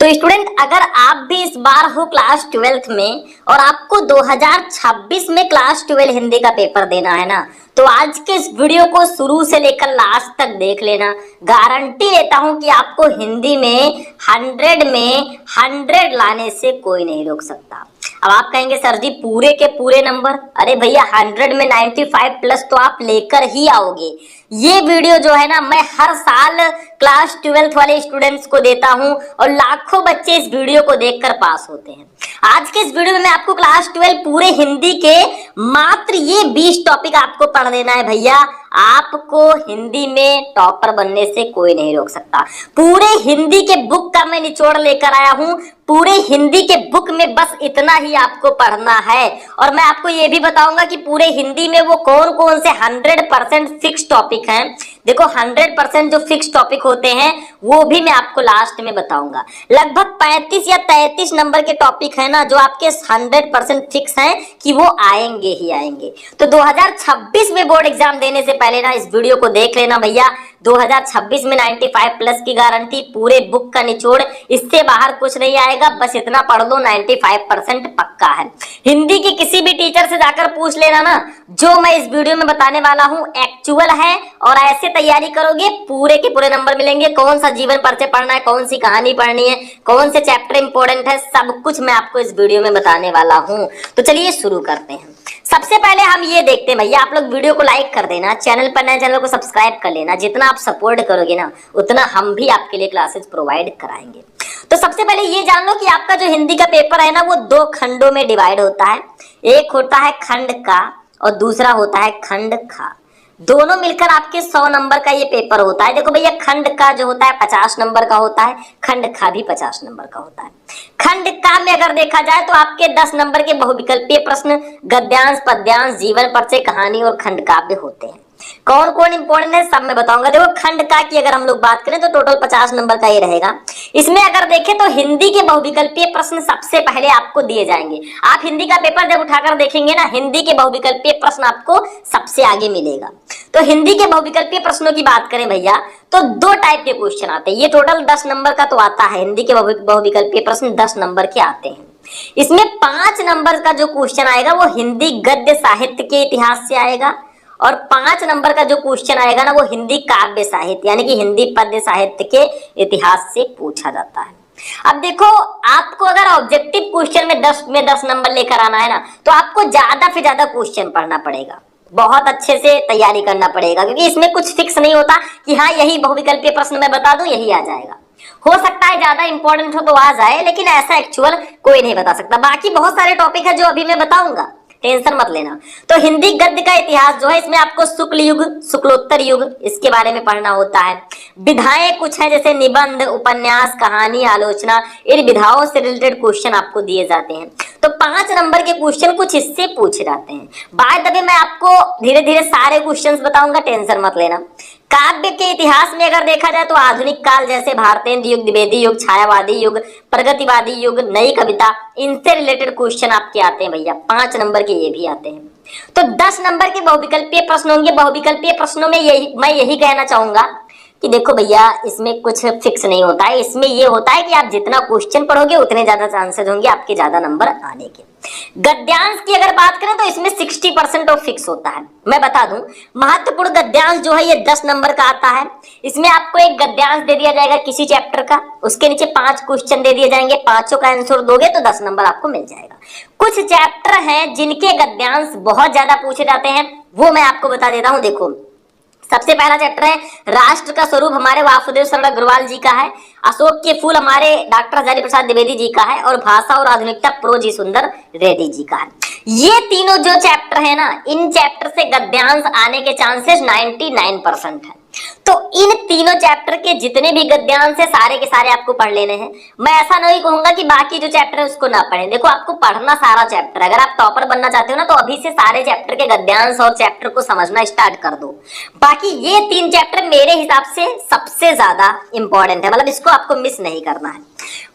तो स्टूडेंट, अगर आप भी इस बार हो क्लास 12th में और आपको 2026 में क्लास 12 हिंदी का पेपर देना है ना, तो आज के इस वीडियो को शुरू से लेकर लास्ट तक देख लेना। गारंटी लेता हूं कि आपको हिंदी में 100 लाने से कोई नहीं रोक सकता। अब आप कहेंगे सर जी पूरे के पूरे नंबर, अरे भैया 100 में 95 प्लस तो आप लेकर ही आओगे। ये वीडियो जो है ना, मैं हर साल क्लास 12th वाले स्टूडेंट्स को देता हूं और लाखों बच्चे इस वीडियो को देखकर पास होते हैं। आज के इस वीडियो में मैं आपको क्लास 12 पूरे हिंदी के मात्र ये 20 टॉपिक आपको पढ़ देना है भैया। आपको हिंदी में टॉपर बनने से कोई नहीं रोक सकता। पूरे हिंदी के बुक का मैं निचोड़ लेकर आया हूं। पूरे हिंदी के बुक में बस इतना ही आपको पढ़ना है और मैं आपको ये भी बताऊंगा कि पूरे हिंदी में वो कौन कौन से 100% फिक्स टॉपिक हैं। देखो 100% जो फिक्स टॉपिक होते हैं वो भी मैं आपको लास्ट में बताऊंगा। लगभग 35 या 33 नंबर के टॉपिक है ना जो आपके 100% फिक्स हैं कि वो आएंगे ही आएंगे। तो 2026 में बोर्ड एग्जाम देने से पहले ना इस वीडियो को देख लेना भैया। 2026 में 95 प्लस की गारंटी, पूरे बुक का निचोड़, इससे बाहर कुछ नहीं आएगा। बस इतना पढ़ लो, 95% पक्का है। हिंदी के किसी भी टीचर से जाकर पूछ लेना ना, जो मैं इस वीडियो में बताने वाला हूँ एक्चुअल है और ऐसे तैयारी करोगे पूरे के पूरे नंबर मिलेंगे। कौन सा जीवन परिचय पढ़ना है, कौन सी कहानी पढ़नी है, कौन से चैप्टर इंपॉर्टेंट है, सब कुछ मैं आपको इस वीडियो में बताने वाला हूँ। तो चलिए शुरू करते हैं। सबसे पहले हम ये देखते हैं भैया, आप लोग वीडियो को लाइक कर देना, चैनल पर नए चैनल को सब्सक्राइब कर लेना। जितना आप सपोर्ट करोगे ना उतना हम भी आपके लिए क्लासेस प्रोवाइड कराएंगे। तो सबसे पहले ये जान लो कि आपका जो हिंदी का पेपर है ना वो 2 खंडों में डिवाइड होता है। एक होता है खंड का और दूसरा होता है खंड खा। दोनों मिलकर आपके 100 नंबर का ये पेपर होता है। देखो भैया, खंड का जो होता है 50 नंबर का होता है, खंड खा भी 50 नंबर का होता है। खंड का में अगर देखा जाए तो आपके 10 नंबर के बहुविकल्पीय प्रश्न, गद्यांश, पद्यांश, जीवन परिचय, कहानी और खंड काव्य होते हैं। कौन कौन इंपॉर्टेंट है सब मैं बताऊंगा। देखो खंड का की अगर हम लोग बात करें तो टोटल 50 नंबर का ये रहेगा। इसमें अगर देखें तो हिंदी के बहुविकल्पीय प्रश्न सबसे पहले आपको दिए जाएंगे। आप हिंदी का पेपर जब उठाकर देखेंगे ना, हिंदी के बहुविकल्पीय प्रश्न आपको सबसे आगे मिलेगा। तो हिंदी के बहुविकल्पीय प्रश्नों की बात करें भैया तो 2 टाइप के क्वेश्चन आते हैं। ये टोटल 10 नंबर का तो आता है। हिंदी के बहुविकल्पीय प्रश्न 10 नंबर के आते हैं। इसमें 5 नंबर का जो क्वेश्चन आएगा वो हिंदी गद्य साहित्य के इतिहास से आएगा और 5 नंबर का जो क्वेश्चन आएगा ना वो हिंदी काव्य साहित्य यानी कि हिंदी पद्य साहित्य के इतिहास से पूछा जाता है। अब देखो, आपको अगर ऑब्जेक्टिव क्वेश्चन में 10 नंबर लेकर आना है ना तो आपको ज्यादा से ज्यादा क्वेश्चन पढ़ना पड़ेगा, बहुत अच्छे से तैयारी करना पड़ेगा, क्योंकि इसमें कुछ फिक्स नहीं होता कि हाँ यही बहुविकल्पीय प्रश्न मैं बता दूं यही आ जाएगा। हो सकता है ज्यादा इंपॉर्टेंट हो तो आ जाए, लेकिन ऐसा एक्चुअल कोई नहीं बता सकता। बाकी बहुत सारे टॉपिक है जो अभी मैं बताऊंगा, टेंशन मत लेना। तो हिंदी गद्य का इतिहास जो है इसमें आपको शुक्ल युग, शुक्लोत्तर युग, इसके बारे में पढ़ना होता है। विधाएं कुछ है जैसे निबंध, उपन्यास, कहानी, आलोचना, इन विधाओं से रिलेटेड क्वेश्चन आपको दिए जाते हैं। तो 5 नंबर के क्वेश्चन कुछ इससे पूछे जाते हैं। बाय द वे मैं आपको धीरे धीरे सारे क्वेश्चंस बताऊंगा, टेंशन मत लेना। काव्य के इतिहास में अगर देखा जाए तो आधुनिक काल जैसे भारतेंद्र युग, द्विवेदी युग, छायावादी युग, प्रगतिवादी युग, नई कविता, इनसे रिलेटेड क्वेश्चन आपके आते हैं भैया। 5 नंबर के ये भी आते हैं। तो 10 नंबर के बहुविकल्पीय प्रश्न होंगे। बहुविकल्पीय प्रश्नों में मैं यही कहना चाहूंगा कि देखो भैया इसमें कुछ फिक्स नहीं होता है। इसमें ये होता है कि आप जितना क्वेश्चन पढ़ोगे उतने ज्यादा चांसेस होंगे आपके ज्यादा नंबर आने के। गद्यांश की अगर बात करें तो इसमें 60% ऑफ फिक्स होता है। मैं बता दूं, महत्वपूर्ण गद्यांश जो है ये 10 नंबर का आता है। इसमें आपको एक गद्यांश दे दिया जाएगा किसी चैप्टर का, उसके नीचे 5 क्वेश्चन दे दिए जाएंगे, 5 का आंसर दोगे तो 10 नंबर आपको मिल जाएगा। कुछ चैप्टर हैं जिनके गद्यांश बहुत ज्यादा पूछे जाते हैं, वो मैं आपको बता देता हूँ। देखो सबसे पहला चैप्टर है राष्ट्र का स्वरूप, हमारे वासुदेव शरण अग्रवाल जी का है। अशोक के फूल हमारे डॉक्टर हजारी प्रसाद द्विवेदी जी का है और भाषा और आधुनिकता प्रो जी सुंदर रेड्डी जी का है। ये तीनों जो चैप्टर है ना, इन चैप्टर से गद्यांश आने के चांसेस 99% है। तो इन तीनों चैप्टर के जितने भी गद्यांश है सारे के सारे आपको पढ़ लेने हैं। मैं ऐसा नहीं कहूंगा कि बाकी जो चैप्टर है उसको ना पढ़ें। देखो आपको पढ़ना सारा चैप्टर, अगर आप टॉपर बनना चाहते हो ना तो अभी से सारे चैप्टर के गद्यांश और चैप्टर को समझना स्टार्ट कर दो। बाकी ये 3 चैप्टर मेरे हिसाब से सबसे ज्यादा इंपॉर्टेंट है, मतलब इसको आपको मिस नहीं करना है।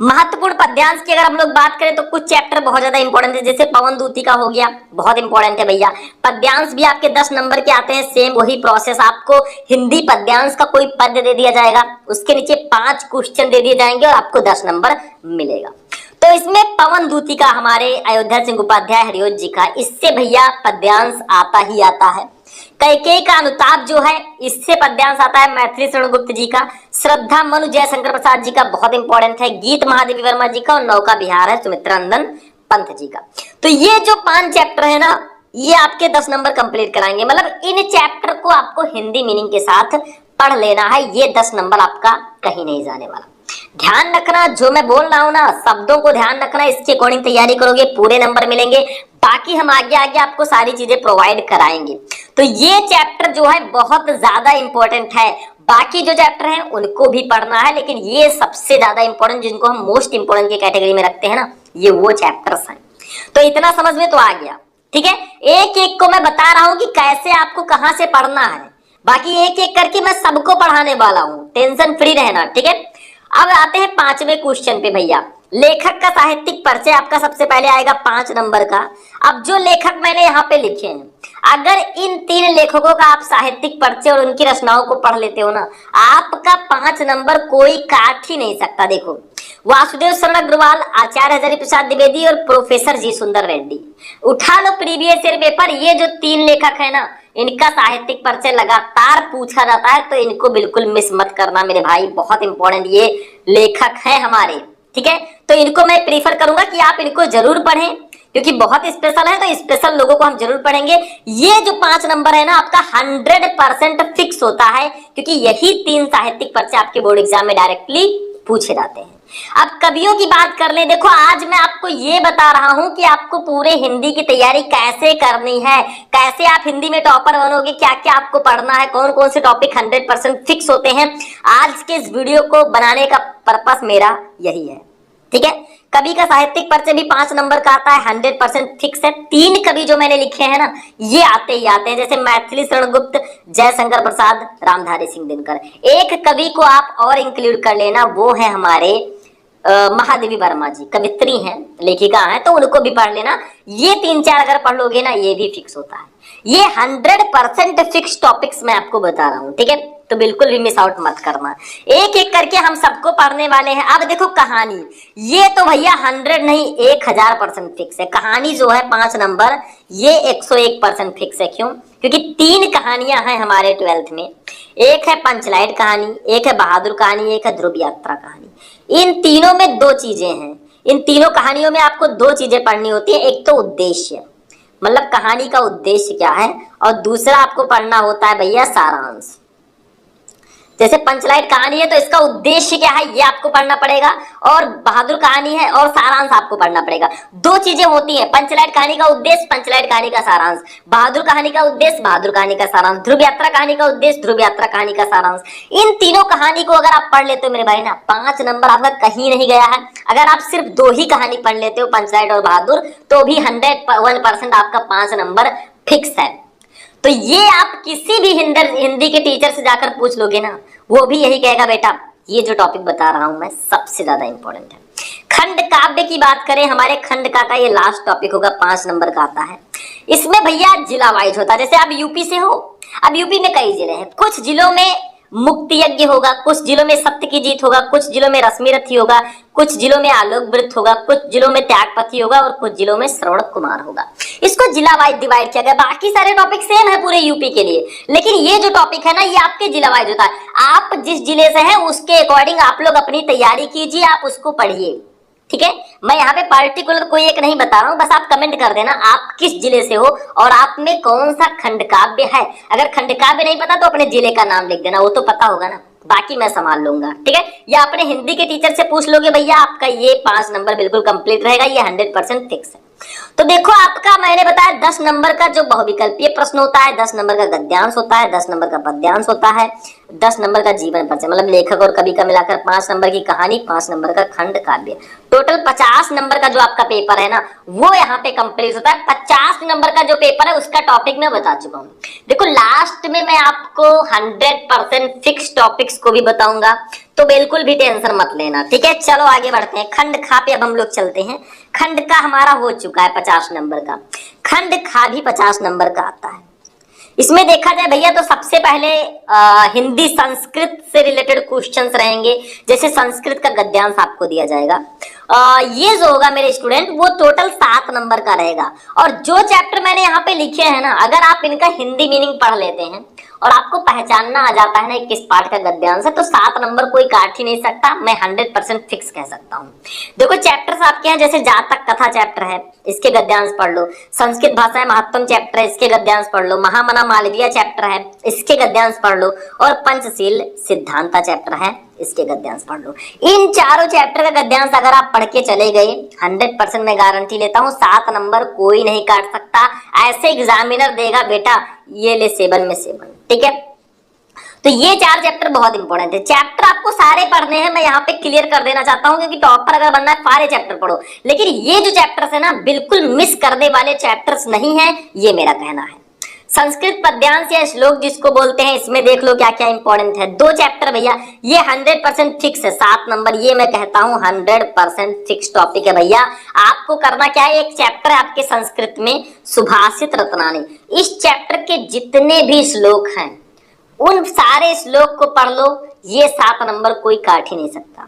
महत्वपूर्ण पद्यांश की अगर हम लोग बात करें तो कुछ चैप्टर बहुत ज्यादा इंपॉर्टेंट है, जैसे पवन दूती का हो गया, बहुत इंपॉर्टेंट है भैया। पद्यांश भी आपके 10 नंबर के आते हैं, सेम वही प्रोसेस। आपको हिंदी पद्यांश का कोई पद्य दे दिया जाएगा, उसके नीचे 5 क्वेश्चन दे दिए जाएंगे और आपको 10 नंबर मिलेगा। तो इसमें पवन दूती का हमारे अयोध्या सिंह उपाध्याय हरिओत जी का, इससे भैया पद्यांश आता ही आता है। कैकेयी का अनुताप जो है, इससे पद्यांश आता है मैथिली शरण गुप्त जी का। श्रद्धा मनु जयशंकर प्रसाद जी का बहुत इंपॉर्टेंट है। गीत महादेवी वर्मा जी का और नौका विहार है सुमित्रा नंदन पंत जी का। तो ये जो 5 चैप्टर है ना, ये आपके 10 नंबर कंप्लीट कराएंगे। मतलब इन चैप्टर को आपको हिंदी मीनिंग के साथ पढ़ लेना है, ये 10 नंबर आपका कहीं नहीं जाने वाला। ध्यान रखना, जो मैं बोल रहा हूं ना, शब्दों को ध्यान रखना, इसके अकॉर्डिंग तैयारी करोगे पूरे नंबर मिलेंगे। बाकी हम आगे आगे आपको सारी चीजें प्रोवाइड कराएंगे। तो ये चैप्टर जो है बहुत ज्यादा इंपॉर्टेंट है। बाकी जो चैप्टर हैं उनको भी पढ़ना है, लेकिन ये सबसे ज्यादा इंपॉर्टेंट, जिनको हम मोस्ट इंपॉर्टेंट की कैटेगरी में रखते हैं ना, ये वो चैप्टर्स हैं। तो इतना समझ में तो आ गया, ठीक है। एक एक को मैं बता रहा हूं कि कैसे आपको कहां से पढ़ना है, बाकी एक एक करके मैं सबको पढ़ाने वाला हूं, टेंशन फ्री रहना, ठीक है। अब आते हैं 5वें क्वेश्चन पे भैया। लेखक का साहित्यिक परिचय आपका सबसे पहले आएगा 5 नंबर का। अब जो लेखक मैंने यहाँ पे लिखे हैं, अगर इन 3 लेखकों का आप साहित्यिक परिचय और उनकी रचनाओं को पढ़ लेते हो ना, आपका 5 नंबर कोई काट ही नहीं सकता। देखो, वासुदेव शरण अग्रवाल, आचार्य हजारी प्रसाद द्विवेदी और प्रोफेसर जी सुंदर रेड्डी। उठा लो प्रीवियस ईयर पेपर, ये जो 3 लेखक है ना, इनका साहित्यिक परिचय लगातार पूछा जाता है, तो इनको बिल्कुल मिस मत करना मेरे भाई, बहुत इंपॉर्टेंट ये लेखक हैं हमारे, ठीक है। तो इनको मैं प्रीफर करूंगा कि आप इनको जरूर पढ़ें, क्योंकि बहुत स्पेशल है, तो स्पेशल लोगों को हम जरूर पढ़ेंगे। ये जो 5 नंबर है ना, आपका 100% फिक्स होता है, क्योंकि यही 3 साहित्यिक परिचय आपके बोर्ड एग्जाम में डायरेक्टली पूछे जाते हैं। अब कवियों की बात कर ले। देखो, आज मैं आपको ये बता रहा हूं कि आपको पूरे हिंदी की तैयारी कैसे करनी है, कैसे आप हिंदी में टॉपर बनोगे, क्या क्या आपको पढ़ना है, कौन कौन से टॉपिक 100% फिक्स होते हैं। आज के इस वीडियो को बनाने का पर्पस मेरा यही है, ठीक है। कवि का साहित्यिक परिचय भी 5 नंबर का आता है, 100% फिक्स है। 3 कवि जो मैंने लिखे हैं ना, ये आते ही आते हैं, जैसे मैथिली शरण गुप्त, जयशंकर प्रसाद, रामधारी सिंह दिनकर। एक कवि को आप और इंक्लूड कर लेना, वो है हमारे महादेवी वर्मा जी, कवित्री हैं, लेखिका हैं, तो उनको भी पढ़ लेना। ये 3-4 अगर पढ़ लोगे ना, ये भी फिक्स होता है। ये 100% फिक्स टॉपिक्स मैं आपको बता रहा हूँ, ठीक है। तो बिल्कुल भी मिस आउट मत करना, एक एक करके हम सबको पढ़ने वाले हैं। अब देखो कहानी, ये तो भैया 100 नहीं 1000% फिक्स है। कहानी जो है 5 नंबर, ये 101% फिक्स है। क्यों? क्योंकि 3 कहानियां हैं हमारे 12th में। एक है पंचलाइट कहानी, एक है बहादुर कहानी, एक है ध्रुव यात्रा कहानी। इन तीनों में 2 चीजें हैं। इन तीनों कहानियों में आपको 2 चीजें पढ़नी होती है। एक तो उद्देश्य, मतलब कहानी का उद्देश्य क्या है, और दूसरा आपको पढ़ना होता है भैया सारांश। जैसे पंचलाइट कहानी है तो इसका उद्देश्य क्या है, ये आपको पढ़ना पड़ेगा, और बहादुर कहानी है और सारांश आपको पढ़ना पड़ेगा। 2 चीजें होती हैं, पंचलाइट कहानी का उद्देश्य, पंचलाइट कहानी का सारांश, बहादुर कहानी का उद्देश्य, बहादुर कहानी का सारांश, ध्रुव यात्रा कहानी का उद्देश्य, ध्रुव यात्रा कहानी का सारांश। इन तीनों कहानी को अगर आप पढ़ लेते हो मेरे भाई ना, 5 नंबर आपका कहीं नहीं गया है। अगर आप सिर्फ 2 ही कहानी पढ़ लेते हो, पंचलाइट और बहादुर, तो भी 101% आपका 5 नंबर फिक्स है। तो ये आप किसी भी हिंदी के टीचर से जाकर पूछ लोगे ना, वो भी यही कहेगा, बेटा ये जो टॉपिक बता रहा हूं मैं सबसे ज्यादा इंपॉर्टेंट है। खंड काव्य की बात करें, हमारे खंड का ये लास्ट टॉपिक होगा, 5 नंबर का आता है। इसमें भैया जिला वाइज होता है। जैसे आप यूपी से हो, अब यूपी में कई जिले हैं, कुछ जिलों में मुक्ति यज्ञ होगा, कुछ जिलों में सत्य की जीत होगा, कुछ जिलों में रश्मि रथी होगा, कुछ जिलों में आलोक वृत्त होगा, कुछ जिलों में त्यागपति होगा, और कुछ जिलों में श्रवण कुमार होगा। इसको जिला वाइज डिवाइड किया गया। बाकी सारे टॉपिक सेम है पूरे यूपी के लिए, लेकिन ये जो टॉपिक है ना, ये आपके जिला वाइज होता है। आप जिस जिले से हैं उसके अकॉर्डिंग आप लोग अपनी तैयारी कीजिए, आप उसको पढ़िए, ठीक है। मैं यहाँ पे पार्टिकुलर कोई एक नहीं बता रहा हूँ, बस आप कमेंट कर देना आप किस जिले से हो और आप में कौन सा खंड काव्य है। अगर खंड काव्य नहीं पता तो अपने जिले का नाम लिख देना, वो तो पता होगा ना, बाकी मैं संभाल लूंगा, ठीक है। या अपने हिंदी के टीचर से पूछ लोगे, भैया आपका ये 5 नंबर बिल्कुल कंप्लीट रहेगा, ये 100% फिक्स है। तो देखो, आपका मैंने बताया 10 नंबर का जो बहुविकल्पीय प्रश्न होता है, 10 नंबर का गद्यांश होता है, 10 नंबर का पद्यांश होता है, 10 नंबर का जीवन परिचय मतलब लेखक और कवि का मिलाकर 5 नंबर की कहानी, 5 नंबर का खंड काव्य, टोटल 50 नंबर का जो आपका पेपर है ना वो यहाँ पे कंप्लीट होता है। 50 नंबर का जो पेपर है उसका टॉपिक मैं बता चुका हूँ। देखो लास्ट में मैं आपको 100% फिक्स टॉपिक्स को भी बताऊंगा, तो बिल्कुल भी टेंशन मत लेना, ठीक है। चलो आगे बढ़ते हैं, खंड खा पे अब हम लोग चलते हैं। खंड का हमारा हो चुका है 50 नंबर का, खंड खा भी 50 नंबर का आता है। इसमें देखा जाए भैया तो सबसे पहले हिंदी संस्कृत से रिलेटेड क्वेश्चंस रहेंगे, जैसे संस्कृत का गद्यांश आपको दिया जाएगा। ये जो होगा मेरे स्टूडेंट वो टोटल 7 नंबर का रहेगा। और जो चैप्टर मैंने यहाँ पे लिखे हैं ना, अगर आप इनका हिंदी मीनिंग पढ़ लेते हैं और आपको पहचानना आ जाता है ना किस पार्ट का गद्यांश है, तो 7 नंबर कोई काट ही नहीं सकता, मैं 100% फिक्स कह सकता हूँ। देखो चैप्टर्स आपके यहाँ जैसे जातक कथा चैप्टर है, इसके गद्यांश पढ़ लो। संस्कृत भाषा महत्तम चैप्टर है, इसके गद्यांश पढ़ लो। महामना मालवीय चैप्टर है, इसके गद्यांश पढ़ लो। और पंचशील सिद्धांता चैप्टर है, इसके गद्यांश पढ़ लो। इन चारों चैप्टर का गद्यांश अगर आप पढ़ के चले गए 100% मैं गारंटी लेता हूँ 7 नंबर कोई नहीं काट सकता। ऐसे एग्जामिनर देगा बेटा ये ले 7 में 7, ठीक है। तो ये 4 चैप्टर बहुत इंपॉर्टेंट है। चैप्टर आपको सारे पढ़ने हैं, मैं यहाँ पे क्लियर कर देना चाहता हूँ, क्योंकि टॉपर अगर बनना है सारे चैप्टर पढ़ो, लेकिन ये जो चैप्टर्स है ना बिल्कुल मिस करने वाले चैप्टर्स नहीं है, ये मेरा कहना है। संस्कृत पद्यांश या श्लोक जिसको बोलते हैं, इसमें देख लो क्या क्या इंपॉर्टेंट है। 2 चैप्टर भैया ये 100% फिक्स है, 7 नंबर ये मैं कहता हूँ 100% फिक्स टॉपिक है भैया। आपको करना क्या है, एक चैप्टर है आपके संस्कृत में सुभाषित रत्नानी, इस चैप्टर के जितने भी श्लोक हैं उन सारे श्लोक को पढ़ लो, ये 7 नंबर कोई काट ही नहीं सकता।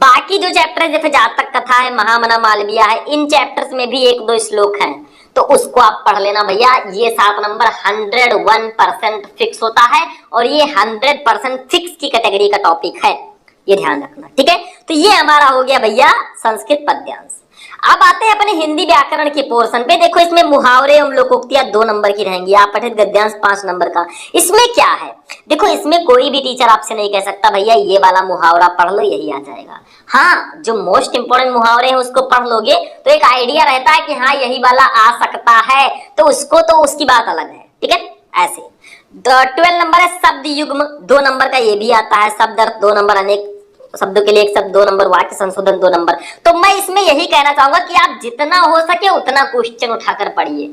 बाकी जो चैप्टर है जैसे जातक कथा है, महामना मालवीय है, इन चैप्टर्स में भी 1-2 श्लोक हैं तो उसको आप पढ़ लेना भैया, ये 7 नंबर 101% फिक्स होता है और ये 100% फिक्स की कैटेगरी का टॉपिक है, ये ध्यान रखना, ठीक है। तो ये हमारा हो गया भैया संस्कृत पद्यांश। अब आते हैं अपने हिंदी व्याकरण के पोर्शन पे। देखो इसमें मुहावरे एवं लोकोक्तियां 2 नंबर की रहेंगी, आप पठित गद्यांश 5 नंबर का। इसमें क्या है, देखो इसमें कोई भी टीचर आपसे नहीं कह सकता भैया ये वाला मुहावरा पढ़ लो यही आ जाएगा। हाँ जो मोस्ट इंपोर्टेंट मुहावरे हैं उसको पढ़ लोगे तो एक आइडिया रहता है कि हाँ यही वाला आ सकता है, तो उसको तो उसकी बात अलग है, ठीक है। ऐसे 12 नंबर है शब्द युग्म, 2 नंबर का ये भी आता है। शब्द अर्थ 2 नंबर, अनेक शब्दों के लिए 1 शब्द 2 नंबर, वाक्य संशोधन 2 नंबर। तो मैं इसमें यही कहना चाहूंगा कि आप जितना हो सके उतना क्वेश्चन उठाकर पढ़िए।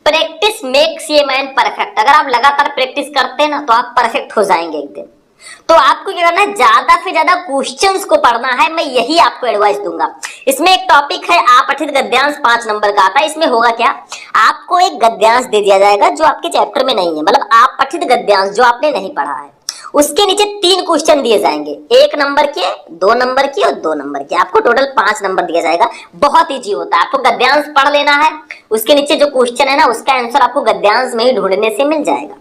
प्रैक्टिस मेक्स ये मैन परफेक्ट, अगर आप लगातार प्रैक्टिस करते हैं ना तो आप परफेक्ट हो जाएंगे एक दिन। तो आपको क्या करना है, ज्यादा से ज्यादा क्वेश्चंस को पढ़ना है, मैं यही आपको एडवाइस दूंगा। इसमें एक टॉपिक है आपठित गद्यांश 5 नंबर का आता है। इसमें होगा क्या, आपको एक गद्यांश दे दिया जाएगा जो आपके चैप्टर में नहीं है, मतलब आप पठित गद्यांश जो आपने नहीं पढ़ा है, उसके नीचे 3 क्वेश्चन दिए जाएंगे, 1 नंबर के, 2 नंबर के और 2 नंबर के। आपको टोटल 5 नंबर दिया जाएगा। बहुत इजी होता है, आपको गद्यांश पढ़ लेना है, उसके नीचे जो क्वेश्चन है ना उसका आंसर आपको गद्यांश में ही ढूंढने से मिल जाएगा।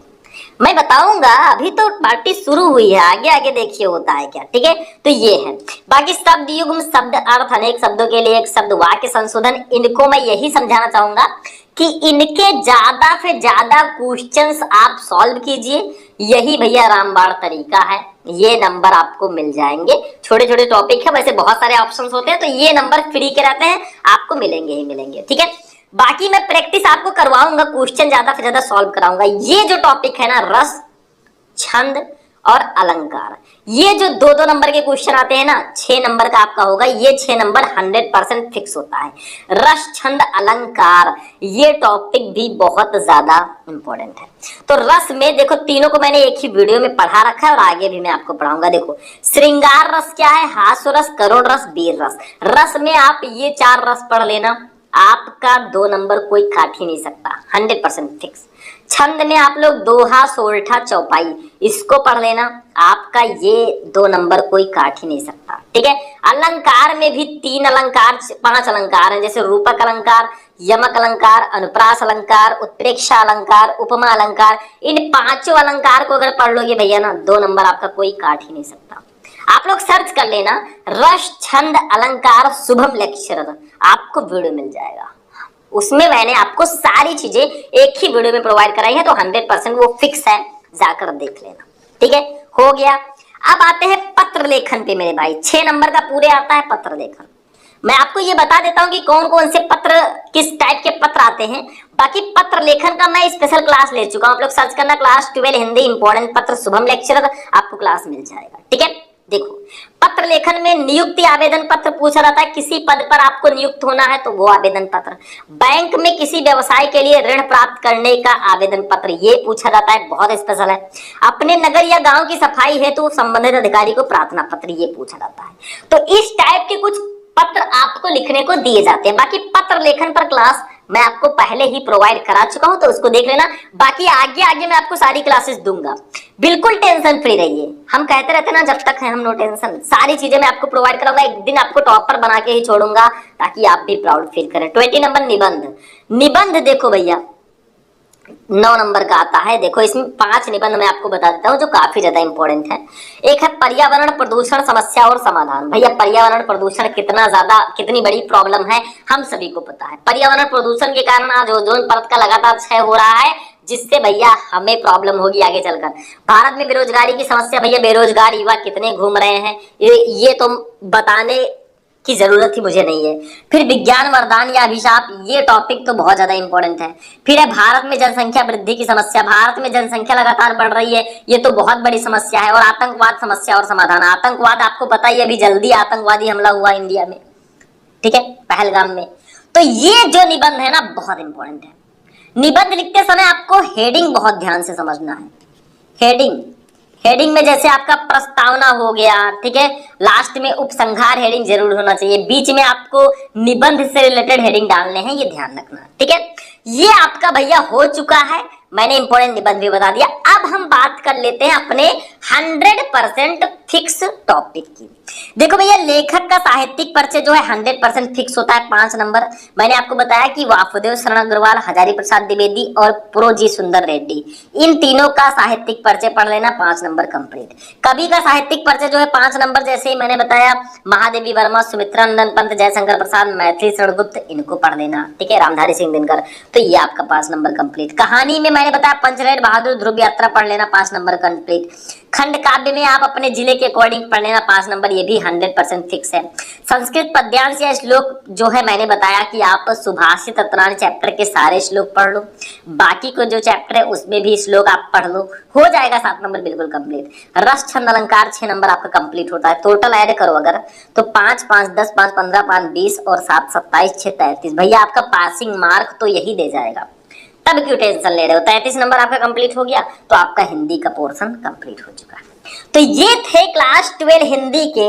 मैं बताऊंगा, अभी तो पार्टी शुरू हुई है, आगे आगे देखिए होता है क्या, ठीक है। तो ये है। बाकी शब्द युग्म, शब्द अर्थ, अनेक शब्दों के लिए 1 शब्द, वाक्य संशोधन, इनको मैं यही समझाना चाहूंगा कि इनके ज्यादा से ज्यादा क्वेश्चंस आप सॉल्व कीजिए, यही भैया रामबाण तरीका है। ये नंबर आपको मिल जाएंगे, छोटे छोटे टॉपिक है, वैसे बहुत सारे ऑप्शंस होते हैं, तो ये नंबर फ्री के रहते हैं, आपको मिलेंगे ही मिलेंगे, ठीक है। बाकी मैं प्रैक्टिस आपको करवाऊंगा, क्वेश्चन ज्यादा से ज्यादा सॉल्व कराऊंगा। ये जो टॉपिक है ना रस, छंद और अलंकार, ये जो 2-2 नंबर के क्वेश्चन आते हैं ना, 6 नंबर का आपका होगा, ये 6 नंबर 100% फिक्स होता है। रस, छंद, अलंकार, ये टॉपिक भी बहुत ज्यादा इंपॉर्टेंट है। तो रस में देखो तीनों को मैंने एक ही वीडियो में पढ़ा रखा है और आगे भी मैं आपको पढ़ाऊंगा। देखो श्रृंगार रस क्या है, हास्य रस, करुण रस, वीर रस। रस में आप ये 4 रस पढ़ लेना, आपका 2 नंबर कोई काट ही नहीं सकता, 100% फिक्स। छंद में आप लोग दोहा, सोरठा, चौपाई, इसको पढ़ लेना, आपका ये 2 नंबर कोई काट ही नहीं सकता, ठीक है। अलंकार में भी 3 अलंकार, 5 अलंकार हैं, जैसे रूपक अलंकार, यमक अलंकार, अनुप्रास अलंकार, उत्प्रेक्षा अलंकार, उपमा अलंकार। इन 5 अलंकार को अगर पढ़ लोगे भैया ना 2 नंबर आपका कोई काट ही नहीं सकता। आप लोग सर्च कर लेना रस, छंद, अलंकार, शुभम लेक्चरर, आपको वीडियो मिल जाएगा। उसमें मैंने आपको सारी चीजें एक ही वीडियो में प्रोवाइड कराई है, तो 100% वो फिक्स है, जाकर देख लेना, ठीक है। हो गया। अब आते हैं पत्र लेखन पे मेरे भाई, 6 नंबर का पूरे आता है पत्र लेखन। मैं आपको ये बता देता हूँ कि कौन कौन से पत्र, किस टाइप के पत्र आते हैं। बाकी पत्र लेखन का मैं स्पेशल क्लास ले चुका हूँ, आप लोग सर्च करना क्लास 12 हिंदी इंपॉर्टेंट पत्र शुभम लेक्चरर, आपको क्लास मिल जाएगा। ठीक है, देखो पत्र लेखन में नियुक्ति आवेदन पत्र पूछा जाता है, किसी पद पर आपको नियुक्त होना है तो वो आवेदन पत्र। बैंक में किसी व्यवसाय के लिए ऋण प्राप्त करने का आवेदन पत्र, ये पूछा जाता है, बहुत स्पेशल है। अपने नगर या गांव की सफाई हेतु संबंधित अधिकारी को प्रार्थना पत्र, ये पूछा जाता है। तो इस टाइप के कुछ पत्र आपको लिखने को दिए जाते हैं। बाकी पत्र लेखन पर क्लास मैं आपको पहले ही प्रोवाइड करा चुका हूं, तो उसको देख लेना। बाकी आगे आगे मैं आपको सारी क्लासेस दूंगा, बिल्कुल टेंशन फ्री रहिए। हम कहते रहते ना, जब तक है हम नो टेंशन, सारी चीजें मैं आपको प्रोवाइड कराऊंगा। एक दिन आपको टॉपर बना के ही छोड़ूंगा ताकि आप भी प्राउड फील करें। 20 नंबर निबंध। निबंध देखो भैया 9 नंबर का आता है। देखो इसमें 5 निबंध मैं आपको बता देता हूँ जो काफी ज्यादा इंपॉर्टेंट है। एक है पर्यावरण प्रदूषण समस्या और समाधान। भैया पर्यावरण प्रदूषण कितनी बड़ी प्रॉब्लम है हम सभी को पता है। पर्यावरण प्रदूषण के कारण आज ओजोन परत का लगातार क्षय हो रहा है, जिससे भैया हमें प्रॉब्लम होगी आगे चलकर। भारत में बेरोजगारी की समस्या, भैया बेरोजगार युवा कितने घूम रहे हैं ये तो बताने की जरूरत ही मुझे नहीं है। फिर विज्ञान वरदान या अभिशाप, ये टॉपिक तो बहुत ज्यादा इंपॉर्टेंट है। फिर है भारत में जनसंख्या वृद्धि की समस्या, भारत में जनसंख्या लगातार बढ़ रही है, ये तो बहुत बड़ी समस्या है। और आतंकवाद समस्या और समाधान। आतंकवाद आपको पता ही, अभी जल्दी आतंकवादी हमला हुआ इंडिया में, ठीक है, पहलगाम में। तो ये जो निबंध है ना बहुत इंपॉर्टेंट है। निबंध लिखते समय आपको हेडिंग बहुत ध्यान से समझना है। हेडिंग में जैसे आपका प्रस्तावना हो गया, ठीक है, लास्ट में उपसंहार हेडिंग जरूर होना चाहिए, बीच में आपको निबंध से रिलेटेड हेडिंग डालने हैं, ये ध्यान रखना। ठीक है, ये आपका भैया हो चुका है, मैंने इंपॉर्टेंट निबंध भी बता दिया। अब हम बात कर लेते हैं अपने 100% फिक्स टॉपिक की। देखो भैया लेखक का साहित्यिक परिचय जो है 100% फिक्स होता है, 5 नंबर। मैंने आपको बताया कि वासुदेव शरण अग्रवाल, हजारी प्रसाद द्विवेदी और प्रोजी सुंदर रेड्डी, इन तीनों का साहित्यिक परिचय पढ़ लेना, 5 नंबर कंप्लीट। कवि का साहित्यिक परिचय जो है 5 नंबर, जैसे ही मैंने बताया महादेवी वर्मा, सुमित्रा नंदन पंत, जयशंकर प्रसाद, मैथिली शरण गुप्त, इनको पढ़ लेना। ठीक है, रामधारी सिंह दिनकर, तो ये आपका 5 नंबर कंप्लीट। कहानी में मैंने बताया पंचरेड बहादुर, ध्रुव यात्रा पढ़ लेना, 5 नंबर कंप्लीट। खंड काव्य में आप अपने जिले के अकॉर्डिंग पढ़ लेना, 5 नंबर, ये भी 100% फिक्स है। संस्कृत पद्यांश या श्लोक जो है मैंने बताया कि आप सुभाषित अतरान चैप्टर के सारे श्लोक पढ़ लो, बाकी को जो चैप्टर है उसमें भी श्लोक आप पढ़ लो, हो जाएगा 7 नंबर बिल्कुल कंप्लीट। रस छंद अलंकार 6 नंबर आपका कंप्लीट होता है। टोटल ऐड करो अगर तो 5 5 10 5 15 5 20 और 7 27 6 33, भैया आपका पासिंग मार्क तो यही दे जाएगा, तब क्यों टेंशन ले रहे हो। 33 नंबर आपका कंप्लीट हो गया तो आपका हिंदी का पोर्शन कंप्लीट हो चुका है। तो ये थे क्लास 12 हिंदी के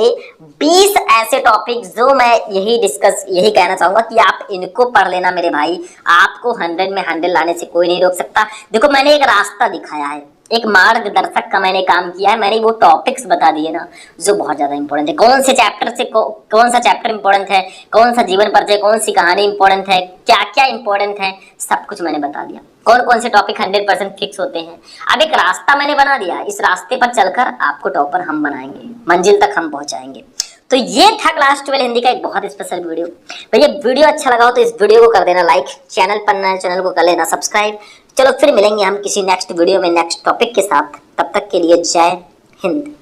20 ऐसे टॉपिक जो मैं यही कहना चाहूंगा कि आप इनको पढ़ लेना मेरे भाई, आपको 100 में 100 लाने से कोई नहीं रोक सकता। देखो मैंने एक रास्ता दिखाया है, एक मार्गदर्शक का मैंने काम किया है, मैंने वो टॉपिक्स बता दिए ना जो बहुत ज्यादा इंपॉर्टेंट है। कौन से चैप्टर से कौन सा चैप्टर इंपॉर्टेंट है, कौन सा जीवन परिचय, कौन सी कहानी इंपॉर्टेंट है, क्या क्या इंपॉर्टेंट है, सब कुछ मैंने बता दिया। कौन कौन से टॉपिक 100% फिक्स होते हैं। अब एक रास्ता मैंने बना दिया, इस रास्ते पर चलकर आपको टॉपर हम बनाएंगे, मंजिल तक हम पहुंचाएंगे। तो ये था क्लास 12 हिंदी का एक बहुत स्पेशल वीडियो। भैया वीडियो अच्छा लगा हो तो इस वीडियो को कर देना लाइक, चैनल पर नए चैनल को कर लेना सब्सक्राइब। चलो फिर मिलेंगे हम किसी नेक्स्ट वीडियो में नेक्स्ट टॉपिक के साथ, तब तक के लिए जय हिंद।